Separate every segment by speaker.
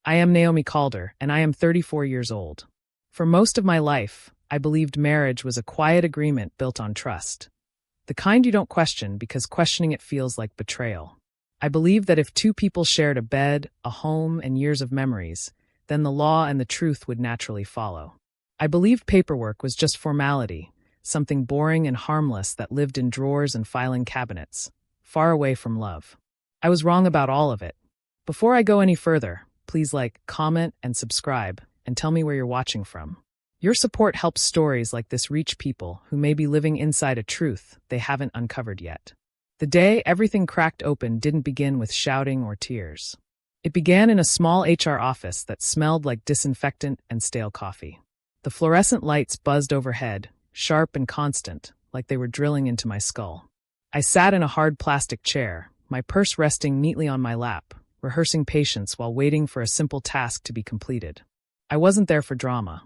Speaker 1: I am Naomi Calder, and I am 34 years old. For most of my life, I believed marriage was a quiet agreement built on trust. The kind you don't question because questioning it feels like betrayal. I believed that if two people shared a bed, a home, and years of memories, then the law and the truth would naturally follow. I believed paperwork was just formality, something boring and harmless that lived in drawers and filing cabinets, far away from love. I was wrong about all of it. Before I go any further, please like, comment, and subscribe, and tell me where you're watching from. Your support helps stories like this reach people who may be living inside a truth they haven't uncovered yet. The day everything cracked open didn't begin with shouting or tears. It began in a small HR office that smelled like disinfectant and stale coffee. The fluorescent lights buzzed overhead, sharp and constant, like they were drilling into my skull. I sat in a hard plastic chair, my purse resting neatly on my lap, rehearsing patience while waiting for a simple task to be completed. I wasn't there for drama.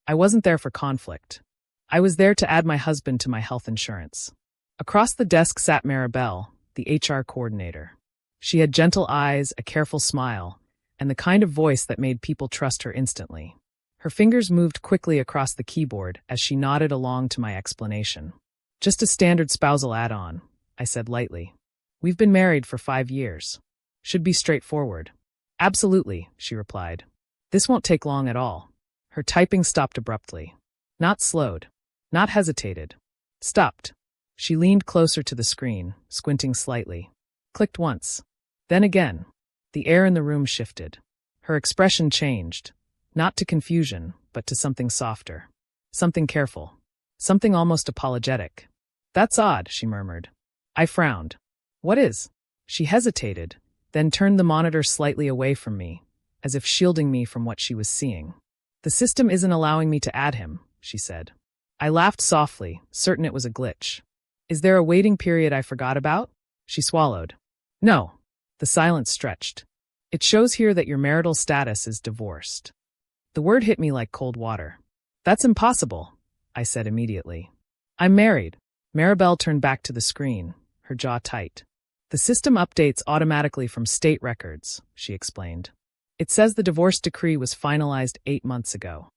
Speaker 1: I wasn't there for conflict. I was there to add my husband to my health insurance. Across the desk sat Maribel, the HR coordinator. She had gentle eyes, a careful smile, and the kind of voice that made people trust her instantly. Her fingers moved quickly across the keyboard as she nodded along to my explanation. Just a standard spousal add-on, I said lightly. We've been married for 5 years. Should be straightforward. Absolutely, she replied. This won't take long at all. Her typing stopped abruptly. Not slowed. Not hesitated. Stopped. She leaned closer to the screen, squinting slightly. Clicked once. Then again. The air in the room shifted. Her expression changed. Not to confusion, but to something softer. Something careful. Something almost apologetic. That's odd, she murmured. I frowned. What is? She hesitated, then turned the monitor slightly away from me, as if shielding me from what she was seeing. The system isn't allowing me to add him, she said. I laughed softly, certain it was a glitch. Is there a waiting period I forgot about? She swallowed. No. The silence stretched. It shows here that your marital status is divorced. The word hit me like cold water. That's impossible, I said immediately. I'm married. Maribel turned back to the screen, her jaw tight. The system updates automatically from state records, she explained. It says the divorce decree was finalized 8 months ago.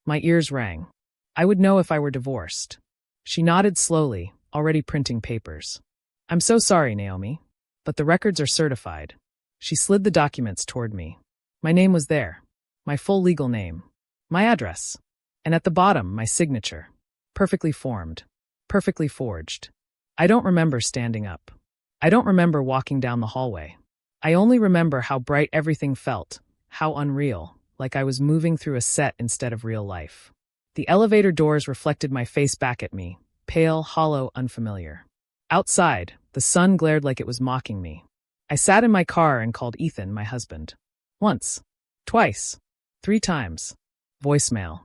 Speaker 1: My ears rang. I would know if I were divorced. She nodded slowly, already printing papers. I'm so sorry, Naomi, but the records are certified. She slid the documents toward me. My name was there. My full legal name. My address. And at the bottom, my signature. Perfectly formed. Perfectly forged. I don't remember standing up. I don't remember walking down the hallway. I only remember how bright everything felt, how unreal, like I was moving through a set instead of real life. The elevator doors reflected my face back at me, pale, hollow, unfamiliar. Outside, the sun glared like it was mocking me. I sat in my car and called Ethan, my husband. Once. Twice. 3 times. Voicemail.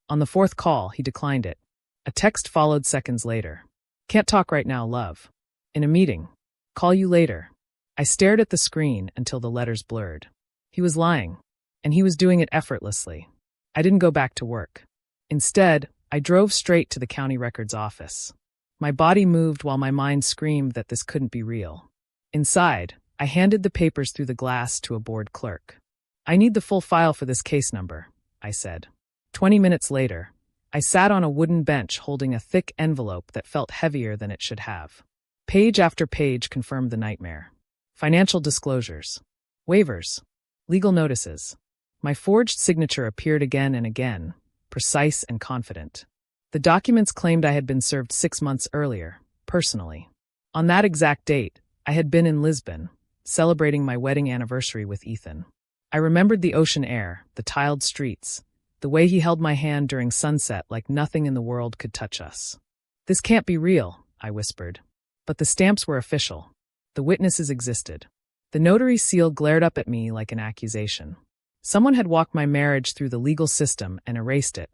Speaker 1: On the 4th call, he declined it. A text followed seconds later. Can't talk right now, love. In a meeting. Call you later. I stared at the screen until the letters blurred. He was lying, and he was doing it effortlessly. I didn't go back to work. Instead, I drove straight to the county records office. My body moved while my mind screamed that this couldn't be real. Inside, I handed the papers through the glass to a bored clerk. I need the full file for this case number, I said. 20 minutes later, I sat on a wooden bench holding a thick envelope that felt heavier than it should have. Page after page confirmed the nightmare. Financial disclosures. Waivers. Legal notices. My forged signature appeared again and again, precise and confident. The documents claimed I had been served 6 months earlier, personally. On that exact date, I had been in Lisbon, celebrating my wedding anniversary with Ethan. I remembered the ocean air, the tiled streets, the way he held my hand during sunset like nothing in the world could touch us. This can't be real, I whispered. But the stamps were official. The witnesses existed. The notary seal glared up at me like an accusation. Someone had walked my marriage through the legal system and erased it,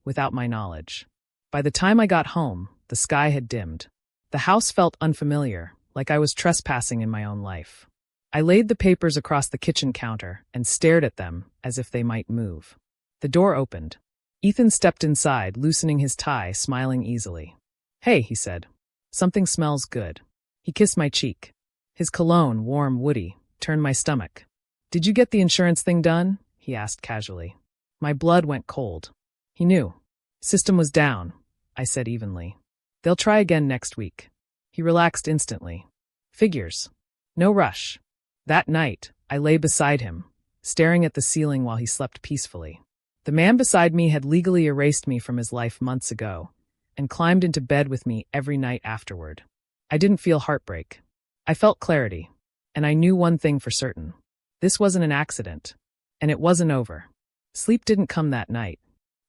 Speaker 1: without my knowledge. By the time I got home, the sky had dimmed. The house felt unfamiliar, like I was trespassing in my own life. I laid the papers across the kitchen counter and stared at them as if they might move. The door opened. Ethan stepped inside, loosening his tie, smiling easily. Hey, he said. Something smells good. He kissed my cheek. His cologne, warm, woody, turned my stomach. Did you get the insurance thing done? he asked casually. My blood went cold. He knew. System was down, I said evenly. They'll try again next week. He relaxed instantly. Figures. No rush. That night, I lay beside him, staring at the ceiling while he slept peacefully. The man beside me had legally erased me from his life months ago, and climbed into bed with me every night afterward. I didn't feel heartbreak. I felt clarity, and I knew one thing for certain. This wasn't an accident, and it wasn't over. Sleep didn't come that night.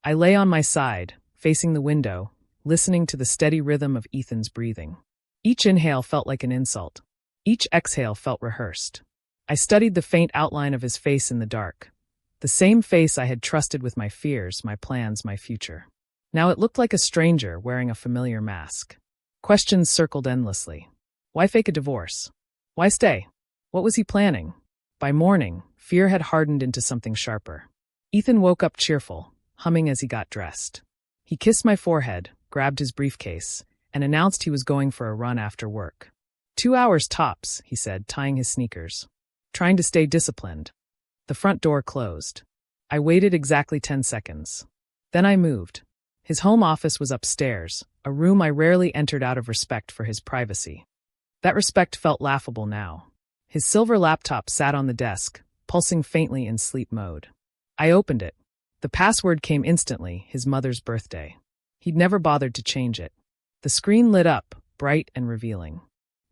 Speaker 1: I lay on my side, facing the window, listening to the steady rhythm of Ethan's breathing. Each inhale felt like an insult. Each exhale felt rehearsed. I studied the faint outline of his face in the dark. The same face I had trusted with my fears, my plans, my future. Now it looked like a stranger wearing a familiar mask. Questions circled endlessly. Why fake a divorce? Why stay? What was he planning? By morning, fear had hardened into something sharper. Ethan woke up cheerful, humming as he got dressed. He kissed my forehead, grabbed his briefcase, and announced he was going for a run after work. 2 hours tops, he said, tying his sneakers. Trying to stay disciplined. The front door closed. I waited exactly 10 seconds. Then I moved. His home office was upstairs, a room I rarely entered out of respect for his privacy. That respect felt laughable now. His silver laptop sat on the desk, pulsing faintly in sleep mode. I opened it. The password came instantly, his mother's birthday. He'd never bothered to change it. The screen lit up, bright and revealing.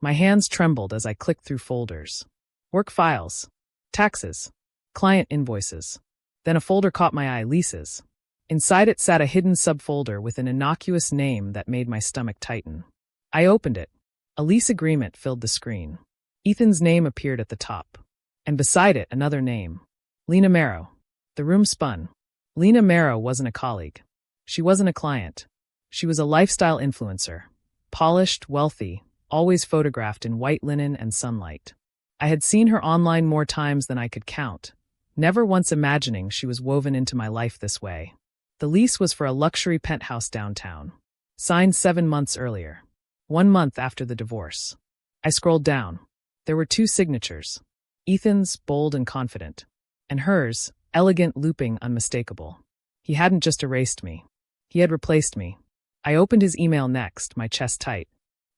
Speaker 1: My hands trembled as I clicked through folders. Work files. Taxes. Client invoices. Then a folder caught my eye, leases. Inside it sat a hidden subfolder with an innocuous name that made my stomach tighten. I opened it. A lease agreement filled the screen. Ethan's name appeared at the top. And beside it, another name. Lena Marrow. The room spun. Lena Marrow wasn't a colleague. She wasn't a client. She was a lifestyle influencer. Polished, wealthy, always photographed in white linen and sunlight. I had seen her online more times than I could count, never once imagining she was woven into my life this way. The lease was for a luxury penthouse downtown. Signed 7 months earlier. 1 month after the divorce. I scrolled down. There were 2 signatures. Ethan's, bold and confident. And hers, elegant, looping, unmistakable. He hadn't just erased me. He had replaced me. I opened his email next, my chest tight.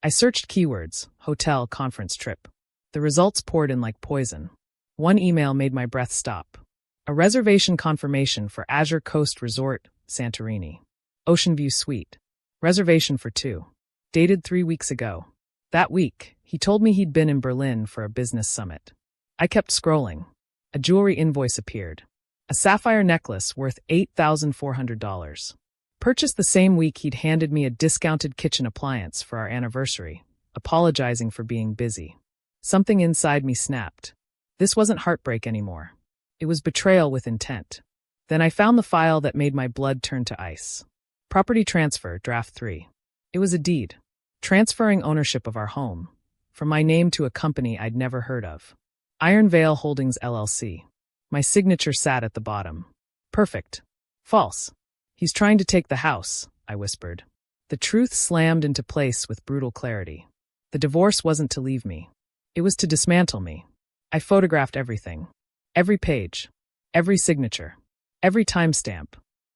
Speaker 1: I searched keywords, hotel, conference trip. The results poured in like poison. One email made my breath stop. A reservation confirmation for Azure Coast Resort, Santorini. Ocean View Suite. Reservation for 2. Dated 3 weeks ago. That week, he told me he'd been in Berlin for a business summit. I kept scrolling. A jewelry invoice appeared. A sapphire necklace worth $8,400. Purchased the same week he'd handed me a discounted kitchen appliance for our anniversary, apologizing for being busy. Something inside me snapped. This wasn't heartbreak anymore. It was betrayal with intent. Then I found the file that made my blood turn to ice. Property transfer, draft 3. It was a deed. Transferring ownership of our home. From my name to a company I'd never heard of. Iron Vale Holdings LLC. My signature sat at the bottom. Perfect. False. He's trying to take the house, I whispered. The truth slammed into place with brutal clarity. The divorce wasn't to leave me. It was to dismantle me. I photographed everything. Every page. Every signature. Every timestamp.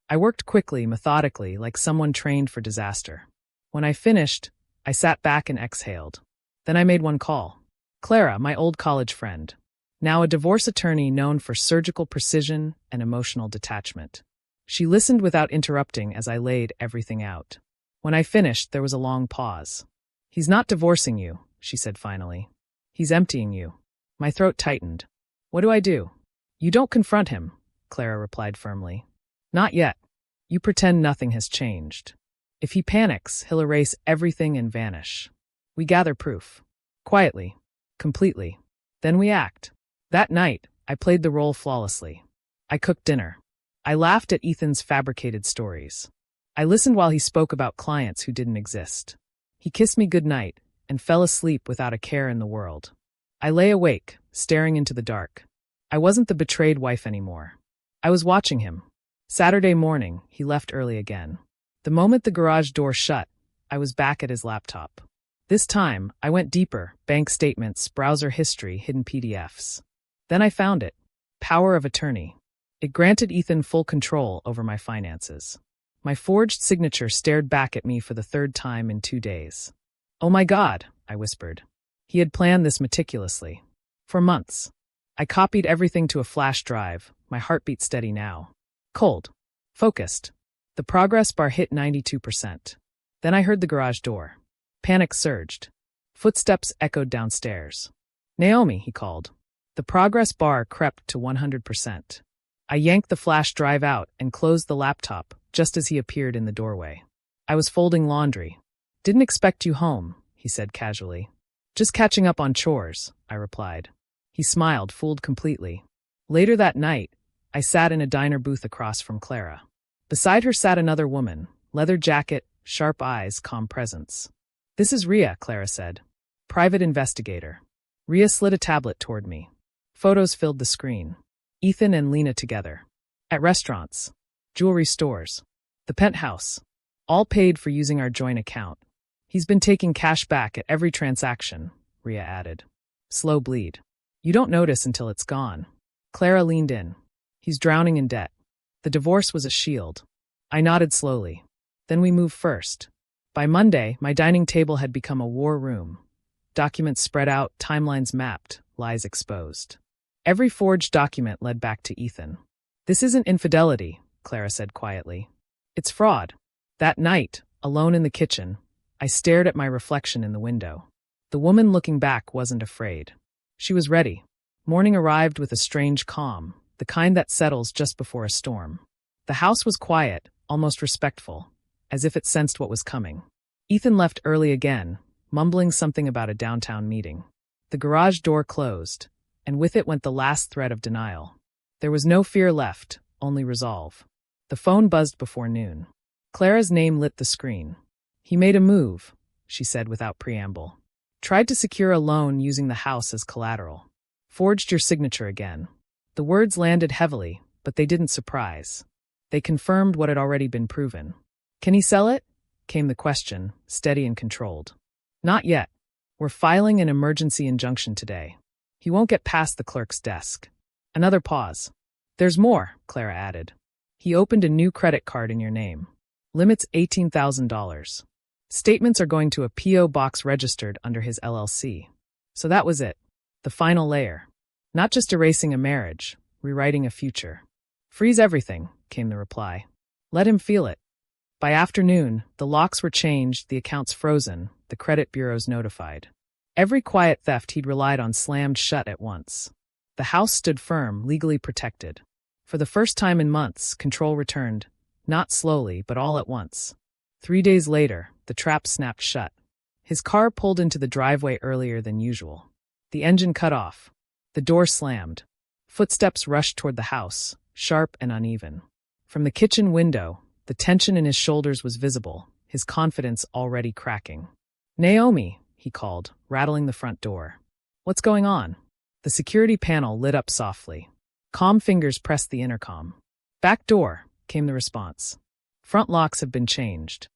Speaker 1: I worked quickly, methodically, like someone trained for disaster. When I finished, I sat back and exhaled. Then I made one call. Clara, my old college friend. Now a divorce attorney known for surgical precision and emotional detachment. She listened without interrupting as I laid everything out. When I finished, there was a long pause. He's not divorcing you, she said finally. He's emptying you. My throat tightened. What do I do? You don't confront him, Clara replied firmly. Not yet. You pretend nothing has changed. If he panics, he'll erase everything and vanish. We gather proof. Quietly. Completely. Then we act. That night, I played the role flawlessly. I cooked dinner. I laughed at Ethan's fabricated stories. I listened while he spoke about clients who didn't exist. He kissed me goodnight and fell asleep without a care in the world. I lay awake, staring into the dark. I wasn't the betrayed wife anymore. I was watching him. Saturday morning, he left early again. The moment the garage door shut, I was back at his laptop. This time, I went deeper, bank statements, browser history, hidden PDFs. Then I found it. Power of attorney. It granted Ethan full control over my finances. My forged signature stared back at me for the third time in 2 days. "Oh my God," I whispered. He had planned this meticulously. For months. I copied everything to a flash drive, my heartbeat steady now. Cold. Focused. The progress bar hit 92%. Then I heard the garage door. Panic surged. Footsteps echoed downstairs. "Naomi," he called. The progress bar crept to 100%. I yanked the flash drive out and closed the laptop just as he appeared in the doorway. I was folding laundry. "Didn't expect you home," he said casually. "Just catching up on chores," I replied. He smiled, fooled completely. Later that night, I sat in a diner booth across from Clara. Beside her sat another woman, leather jacket, sharp eyes, calm presence. "This is Ria," Clara said. "Private investigator." Ria slid a tablet toward me. Photos filled the screen. Ethan and Lena together. At restaurants. Jewelry stores. The penthouse. All paid for using our joint account. "He's been taking cash back at every transaction," Ria added. "Slow bleed. You don't notice until it's gone." Clara leaned in. "He's drowning in debt." The divorce was a shield. I nodded slowly. "Then we move first." By Monday, my dining table had become a war room. Documents spread out, timelines mapped, lies exposed. Every forged document led back to Ethan. "This isn't infidelity," Clara said quietly. "It's fraud." That night, alone in the kitchen, I stared at my reflection in the window. The woman looking back wasn't afraid. She was ready. Morning arrived with a strange calm, the kind that settles just before a storm. The house was quiet, almost respectful, as if it sensed what was coming. Ethan left early again, mumbling something about a downtown meeting. The garage door closed, and with it went the last thread of denial. There was no fear left, only resolve. The phone buzzed before noon. Clara's name lit the screen. "He made a move," she said without preamble. "Tried to secure a loan using the house as collateral. Forged your signature again." The words landed heavily, but they didn't surprise. They confirmed what had already been proven. "Can he sell it?" came the question, steady and controlled. "Not yet. We're filing an emergency injunction today. He won't get past the clerk's desk." Another pause. "There's more," Clara added. "He opened a new credit card in your name. Limits $18,000. Statements are going to a P.O. box registered under his LLC." So that was it. The final layer. Not just erasing a marriage, rewriting a future. "Freeze everything," came the reply. "Let him feel it." By afternoon, the locks were changed, the accounts frozen, the credit bureaus notified. Every quiet theft he'd relied on slammed shut at once. The house stood firm, legally protected. For the first time in months, control returned, not slowly, but all at once. 3 days later, the trap snapped shut. His car pulled into the driveway earlier than usual. The engine cut off. The door slammed. Footsteps rushed toward the house, sharp and uneven. From the kitchen window, the tension in his shoulders was visible, his confidence already cracking. "Naomi," he called, rattling the front door. "What's going on?" The security panel lit up softly. Calm fingers pressed the intercom. "Back door," came the response. "Front locks have been changed."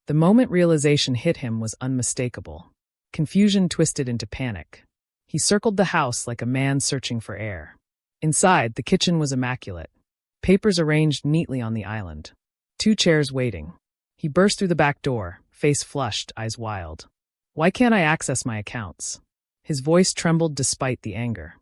Speaker 1: The moment realization hit him was unmistakable. Confusion twisted into panic. He circled the house like a man searching for air. Inside, the kitchen was immaculate. Papers arranged neatly on the island. 2 chairs waiting. He burst through the back door, face flushed, eyes wild. "Why can't I access my accounts?" His voice trembled despite the anger.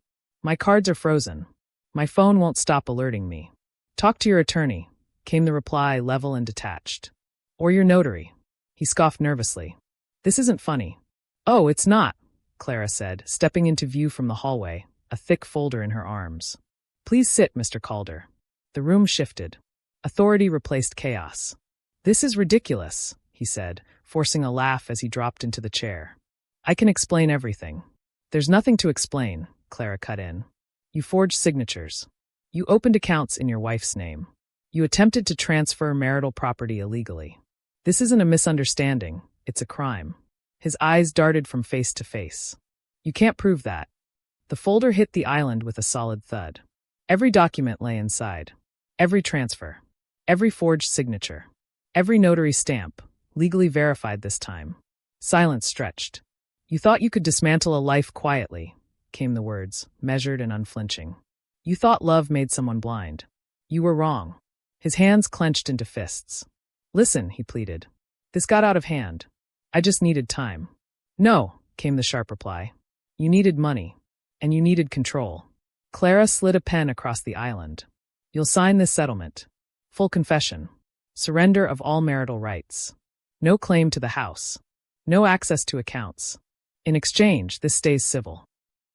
Speaker 1: "My cards are frozen. My phone won't stop alerting me." "Talk to your attorney," came the reply, level and detached. "Or your notary." He scoffed nervously. "This isn't funny." "Oh, it's not," Clara said, stepping into view from the hallway, a thick folder in her arms. "Please sit, Mr. Calder." The room shifted. Authority replaced chaos. "This is ridiculous," he said, forcing a laugh as he dropped into the chair. "I can explain everything." "There's nothing to explain," Clara cut in. "You forged signatures. You opened accounts in your wife's name. You attempted to transfer marital property illegally. This isn't a misunderstanding, it's a crime." His eyes darted from face to face. "You can't prove that." The folder hit the island with a solid thud. Every document lay inside. Every transfer. Every forged signature. Every notary stamp, legally verified this time. Silence stretched. "You thought you could dismantle a life quietly," came the words, measured and unflinching. "You thought love made someone blind. You were wrong. His hands clenched into fists. Listen, he pleaded. This got out of hand. I just needed time. No, came the sharp reply. You needed money. And you needed control. Clara slid a pen across the island. You'll sign this settlement. Full confession. Surrender of all marital rights. No claim to the house. No access to accounts. In exchange, this stays civil.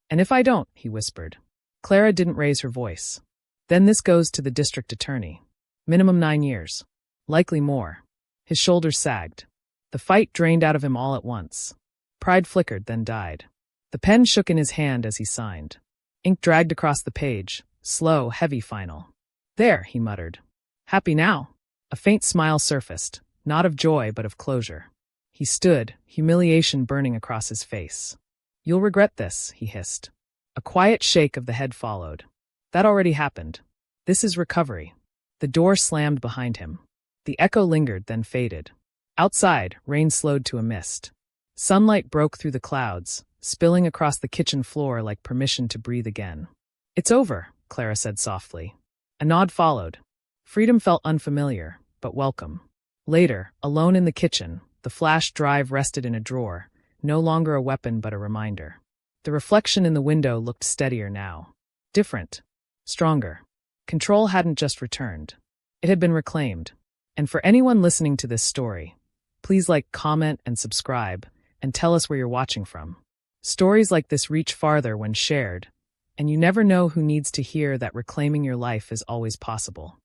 Speaker 1: And if I don't, he whispered. Clara didn't raise her voice. Then this goes to the district attorney. Minimum 9 years. Likely more. His shoulders sagged. The fight drained out of him all at once. Pride flickered, then died. The pen shook in his hand as he signed. Ink dragged across the page. Slow, heavy final. There, he muttered. Happy now? A faint smile surfaced, not of joy but of closure. He stood, humiliation burning across his face. You'll regret this, he hissed. A quiet shake of the head followed. That already happened. This is recovery. The door slammed behind him. The echo lingered, then faded. Outside, rain slowed to a mist. Sunlight broke through the clouds, spilling across the kitchen floor like permission to breathe again. It's over, Clara said softly. A nod followed. Freedom felt unfamiliar, but welcome. Later, alone in the kitchen, the flash drive rested in a drawer, no longer a weapon but a reminder. The reflection in the window looked steadier now. Different. Stronger. Control hadn't just returned. It had been reclaimed. And for anyone listening to this story, please like, comment, and subscribe, and tell us where you're watching from. Stories like this reach farther when shared, and you never know who needs to hear that reclaiming your life is always possible.